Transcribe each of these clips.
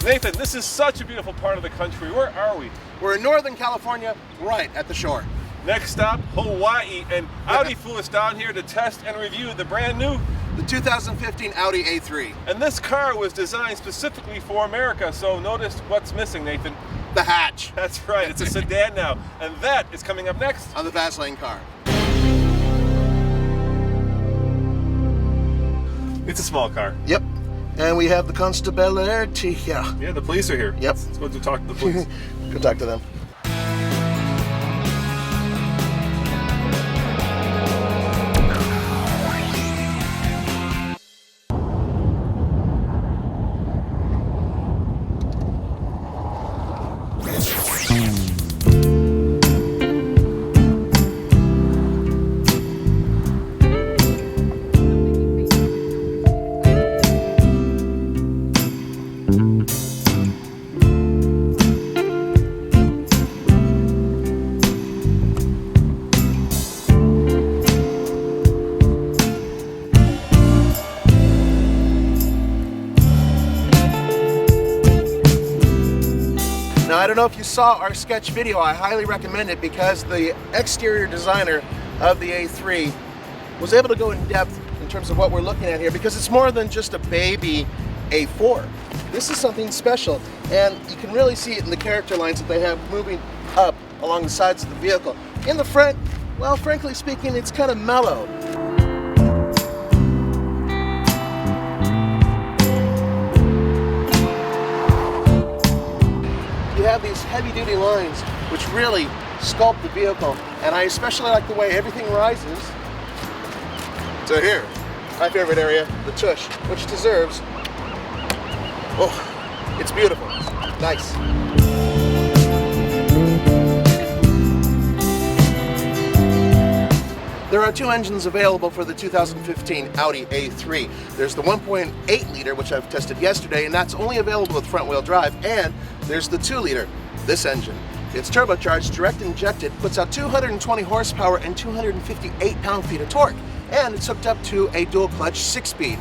Nathan, this is such a beautiful part of the country. Where are we? We're in Northern California, right at the shore. Next stop, Hawaii, and Audi flew us down here to test and review the brand new The 2015 Audi A3. And this car was designed specifically for America, so notice what's missing, Nathan. The hatch. That's right, it's a sedan now, and that is coming up next on the fast lane car. It's a small car. Yep. And we have the Constabulary here. Yeah, the police are here. Yep. Let's go to talk to the police. Go talk to them. Now, I don't know if you saw our sketch video. I highly recommend it because the exterior designer of the A3 was able to go in depth in terms of what we're looking at here, because it's more than just a baby A4. This is something special, and you can really see it in the character lines that they have moving up along the sides of the vehicle. In the front, well, frankly speaking, it's kind of mellow. You have these heavy-duty lines which really sculpt the vehicle, and I especially like the way everything rises to here. My favorite area, the tush, which deserves, oh, it's beautiful, nice. There are two engines available for the 2015 Audi A3. There's the 1.8 liter, which I've tested yesterday, and that's only available with front-wheel drive, and there's the 2 liter, this engine. It's turbocharged, direct injected, puts out 220 horsepower and 258 pound-feet of torque, and it's hooked up to a dual clutch 6-speed.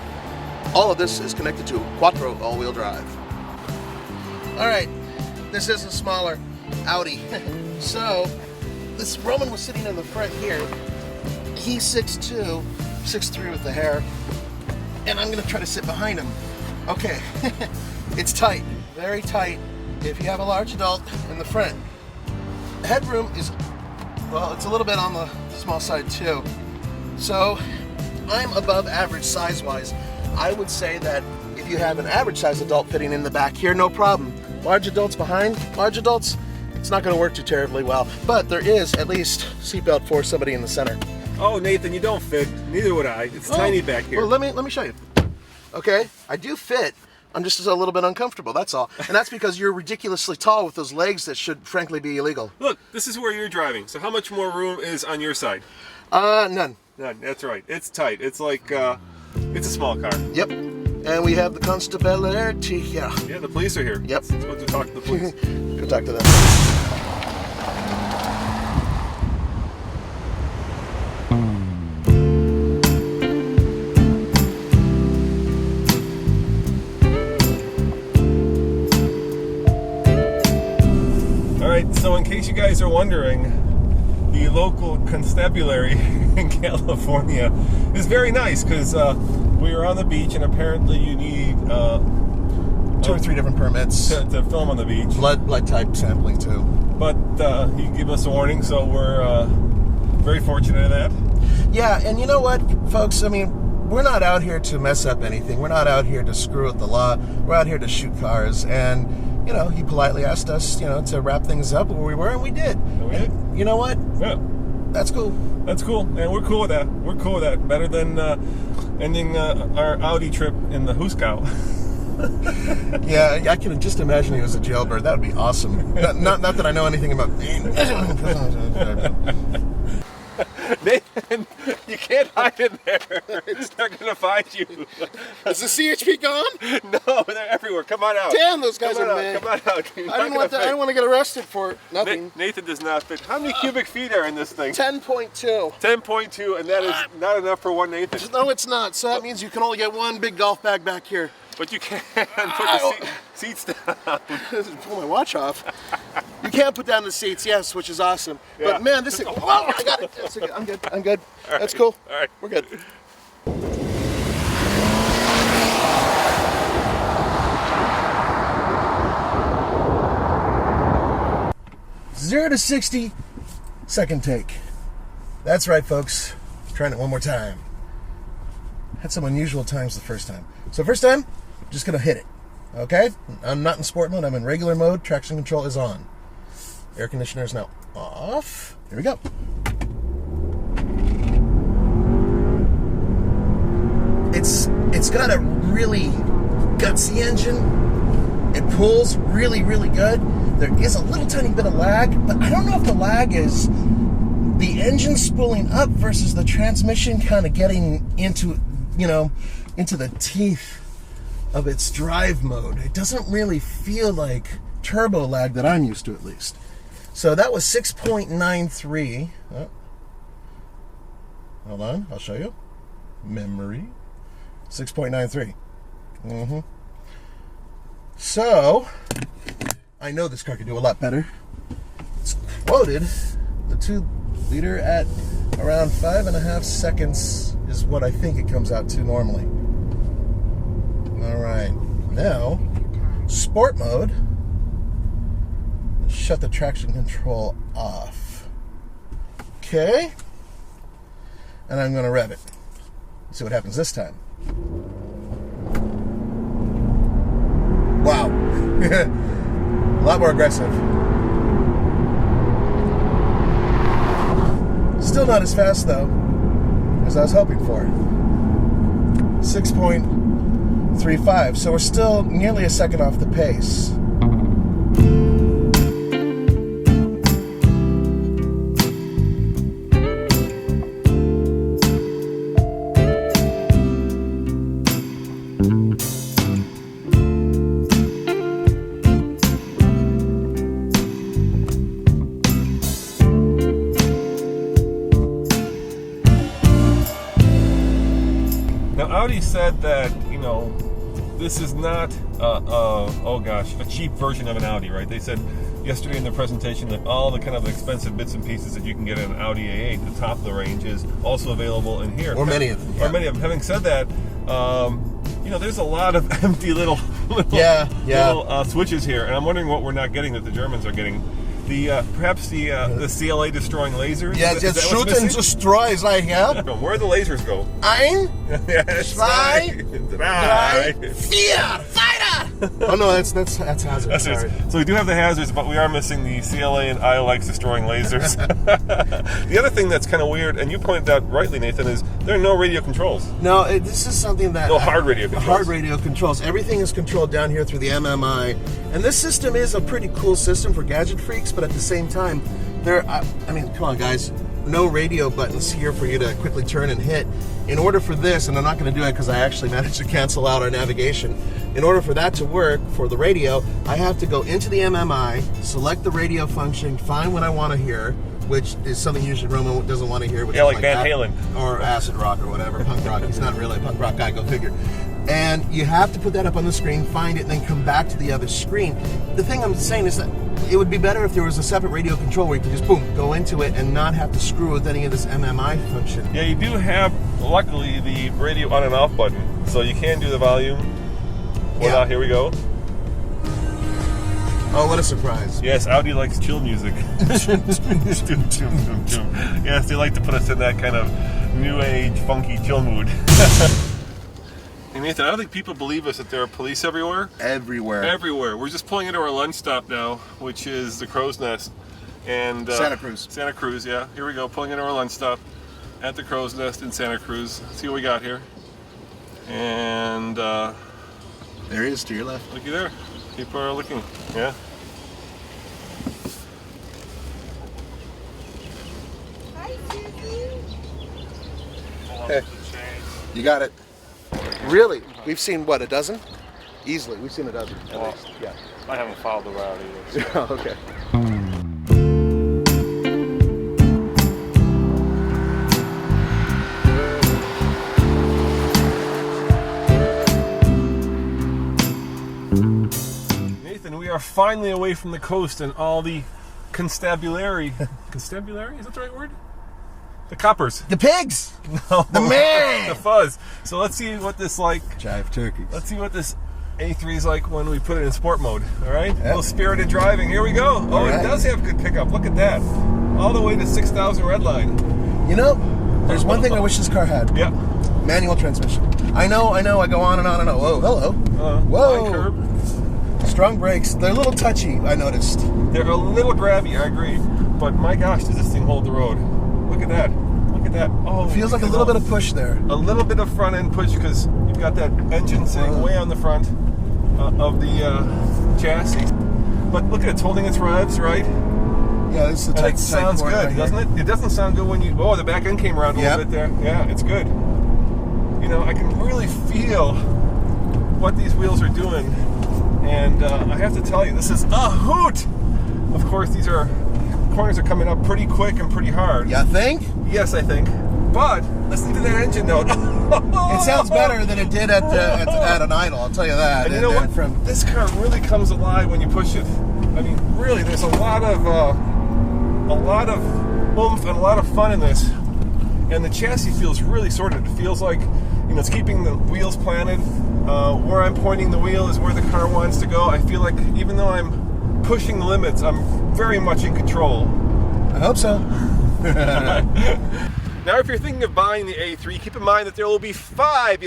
All of this is connected to quattro all-wheel drive. All right, this is a smaller Audi. So this Roman was sitting in the front here. He's 6'2", 6'3" with the hair, and I'm gonna try to sit behind him. Okay, it's tight, very tight if you have a large adult in the front. The headroom is, well, it's a little bit on the small side too. So I'm above average size-wise. I would say that if you have an average size adult fitting in the back here, no problem. Large adults behind, large adults, it's not gonna work too terribly well, but there is at least seatbelt for somebody in the center. Oh, Nathan, you don't fit. Neither would I. It's tiny back here. Well, let me show you. Okay, I do fit. I'm just a little bit uncomfortable, that's all. And that's because you're ridiculously tall with those legs that should frankly be illegal. Look, this is where you're driving. So how much more room is on your side? None. None, that's right. It's tight. It's like, it's a small car. Yep. And we have the Constabulary here. Yeah, the police are here. Yep. Let's go to talk to the police. Go talk to them. So in case you guys are wondering, the local constabulary in California is very nice because we were on the beach and apparently you need 2 or 3 different permits to film on the beach. Blood type sampling too. But he gave us a warning, so we're very fortunate in that. Yeah, and you know what, folks? I mean, we're not out here to mess up anything. We're not out here to screw with the law. We're out here to shoot cars, and you know, he politely asked us, you know, to wrap things up where we were, and we did. And we did. You know what? Yeah. That's cool. That's cool, and we're cool with that. We're cool with that. Better than ending our Audi trip in the Huskow. Yeah, I can just imagine he was a jailbird. That would be awesome. not that I know anything about. Nathan, you can't hide in there. They're gonna find you. Is the CHP gone? No, they're everywhere. Come on out. Damn, those guys are mad. Come on out. I didn't want to get arrested for nothing. Nathan does not fit. How many cubic feet are in this thing? 10.2. 10.2, and that is not enough for one Nathan. No, it's not. So that means you can only get one big golf bag back here. But you can put the Seats down. Pull my watch off. You can't put down the seats, yes, which is awesome. Yeah. But man, this thing, oh, I got it. That's okay. I'm good. I'm good. That's cool. All right. We're good. 0 to 60, second take. That's right, folks. Trying it one more time. Had some unusual times the first time. So first time, just gonna hit it. Okay? I'm not in sport mode, I'm in regular mode. Traction control is on. Air conditioner is now off. Here we go. It's got a really gutsy engine. It pulls really, really good. There is a little tiny bit of lag, but I don't know if the lag is the engine spooling up versus the transmission kind of getting into, into the teeth of its drive mode. It doesn't really feel like turbo lag that I'm used to, at least. So that was 6.93. Oh. Hold on, I'll show you. Memory. 6.93. So, I know this car could do a lot better. It's quoted, the 2-liter at around 5.5 seconds is what I think it comes out to normally. All right, now, sport mode. Shut the traction control off. Okay. And I'm gonna rev it. See what happens this time. Wow. A lot more aggressive. Still not as fast, though, as I was hoping for. 6.35, so we're still nearly a second off the pace. Audi said that, this is not, a cheap version of an Audi, right? They said yesterday in the presentation that all the kind of expensive bits and pieces that you can get in an Audi A8, the top of the range, is also available in here. Or many of them. Yeah. Or many of them. Having said that, there's a lot of empty little switches here, and I'm wondering what we're not getting that the Germans are getting. Perhaps the CLA destroying lasers? Yeah, just shoot and destroy is right here. Where do the lasers go? Ein, zwei, drei, vier, weiter! Oh no, that's hazard. Sorry. So we do have the hazards, but we are missing the CLA and ILX destroying lasers. The other thing that's kind of weird, and you pointed out rightly, Nathan, is there are no radio controls. No, this is something that... No hard radio controls. Hard radio controls. Everything is controlled down here through the MMI. And this system is a pretty cool system for gadget freaks, but at the same time, come on, guys. No radio buttons here for you to quickly turn and hit. In order for this, and I'm not going to do it because I actually managed to cancel out our navigation. In order for that to work for the radio, I have to go into the MMI, select the radio function, find what I want to hear, which is something usually Roman doesn't want to hear. Which is like Van Halen. Or acid rock or whatever, punk rock. He's not really a punk rock guy, go figure. And you have to put that up on the screen, find it, and then come back to the other screen. The thing I'm saying is that it would be better if there was a separate radio control where you could just, boom, go into it and not have to screw with any of this MMI function. Yeah, you do have, luckily, the radio on and off button, so you can do the volume. Voila, here we go. Oh, what a surprise. Yes, Audi likes chill music. Yes, they like to put us in that kind of new age, funky chill mood. Hey Nathan, I don't think people believe us that there are police everywhere. Everywhere. Everywhere. We're just pulling into our lunch stop now, which is the Crow's Nest. And Santa Cruz. Santa Cruz, yeah. Here we go, pulling into our lunch stop at the Crow's Nest in Santa Cruz. Let's see what we got here. And there he is to your left. Looky there. People are looking. Yeah. Hi, Susie. Hey, you got it. Really? We've seen, what, a dozen? Easily. We've seen a dozen, at least. Yeah. I haven't followed the route either. So. Oh, okay. Nathan, we are finally away from the coast and all the constabulary. Constabulary? Is that the right word? The coppers. The pigs! No. The man! The fuzz. So let's see what this Jive turkeys. let's see what this A3 is like when we put it in sport mode. All right? Yep. A little spirited driving. Here we go. Oh, Right. It does have good pickup. Look at that. All the way to 6,000 red line. You know, there's one thing I wish this car had. Yeah. Manual transmission. I know, I go on and on and on. Whoa, hello. Line Whoa. curb. Strong brakes. They're a little touchy, I noticed. They're a little grabby, I agree. But my gosh, does this thing hold the road? Look at that. Look at that. Oh, Feels like a little bit of push there. A little bit of front end push because you've got that engine sitting way on the front of the chassis. But look at it, it's holding its revs, right? Yeah, this is the And tight it sounds corner good, right doesn't here. it? It doesn't sound good when you... Oh, the back end came around a little bit there. Yeah, it's good. You know, I can really feel what these wheels are doing. And I have to tell you, this is a hoot! Of course, corners are coming up pretty quick and pretty hard. You think? Yes, I think. But listen to that engine note. It sounds better than it did at an idle, I'll tell you that. And you know what? This car really comes alive when you push it. I mean, really, there's a lot of oomph and a lot of fun in this. And the chassis feels really sorted. It feels like, you know, it's keeping the wheels planted. Where I'm pointing the wheel is where the car wants to go. I feel like even though I'm pushing the limits, I'm very much in control. I hope so. Now, if you're thinking of buying the A3, keep in mind that there will be five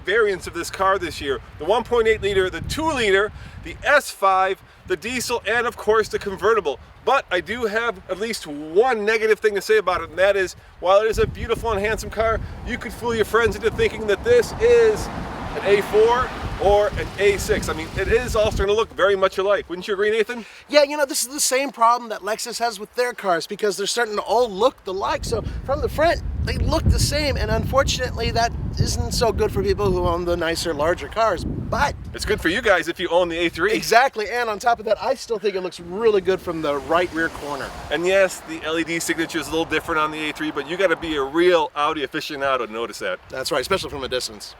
variants of this car this year. The 1.8 liter, the 2 liter, the S5, the diesel, and of course the convertible. But I do have at least one negative thing to say about it, and that is, while it is a beautiful and handsome car, you could fool your friends into thinking that this is an A4 or an A6. I mean, it is all starting to look very much alike. Wouldn't you agree, Nathan? Yeah, you know, this is the same problem that Lexus has with their cars because they're starting to all look alike. So from the front, they look the same, and unfortunately, that isn't so good for people who own the nicer, larger cars. But it's good for you guys if you own the A3. Exactly, and on top of that, I still think it looks really good from the right rear corner. And yes, the LED signature is a little different on the A3, but you got to be a real Audi aficionado to notice that. That's right, especially from a distance.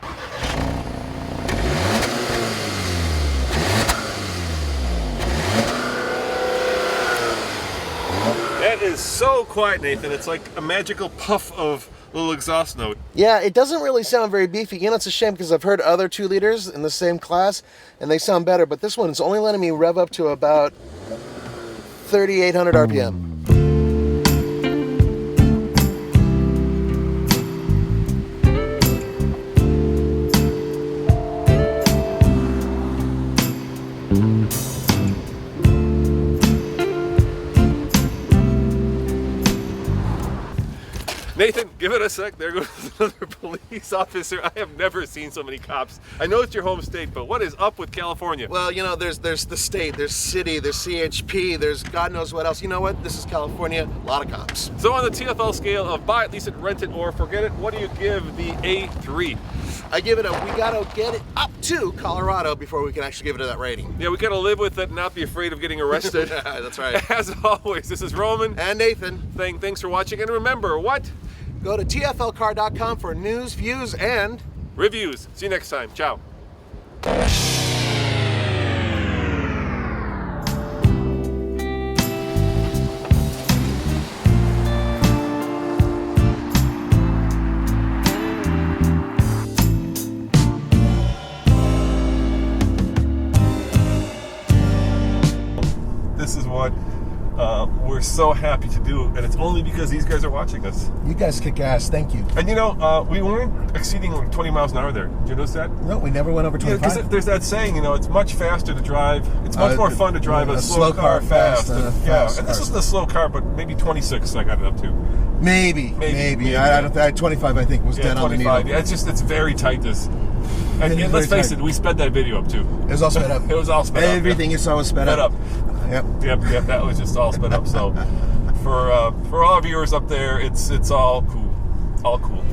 That is so quiet, Nathan. It's like a magical puff of little exhaust note. Yeah, it doesn't really sound very beefy. You know, it's a shame because I've heard other 2 liters in the same class and they sound better, but this one is only letting me rev up to about 3,800 RPM. Nathan, give it a sec. There goes another police officer. I have never seen so many cops. I know it's your home state, but what is up with California? Well, you know, there's the state, there's city, there's CHP, there's God knows what else. You know what? This is California, a lot of cops. So on the TFL scale of buy it, lease it, rent it, or forget it, what do you give the A3? I give it we gotta get it up to Colorado before we can actually give it that rating. Yeah, we gotta live with it and not be afraid of getting arrested. That's right. As always, this is Roman. And Nathan. Thanks for watching, and remember, what? Go to tflcar.com for news, views, and reviews. See you next time. Ciao. This is what we're so happy to do, and it's only because these guys are watching us. You guys kick ass, thank you. And you know, we weren't exceeding like 20 miles an hour there. Did you notice that? No, we never went over 25. Yeah, because there's that saying, you know, it's much faster to drive. It's much more fun to drive a slow car fast. Yeah, and this is the slow car, but maybe 26 I got it up to. Maybe. I 25 I think was dead on the needle. Yeah, it's very tight, this. And let's face it, we sped that video up too. It was all sped up. It was all sped up. Everything you saw was sped up. Yep, that was just all sped up. So for all our viewers up there, it's all cool.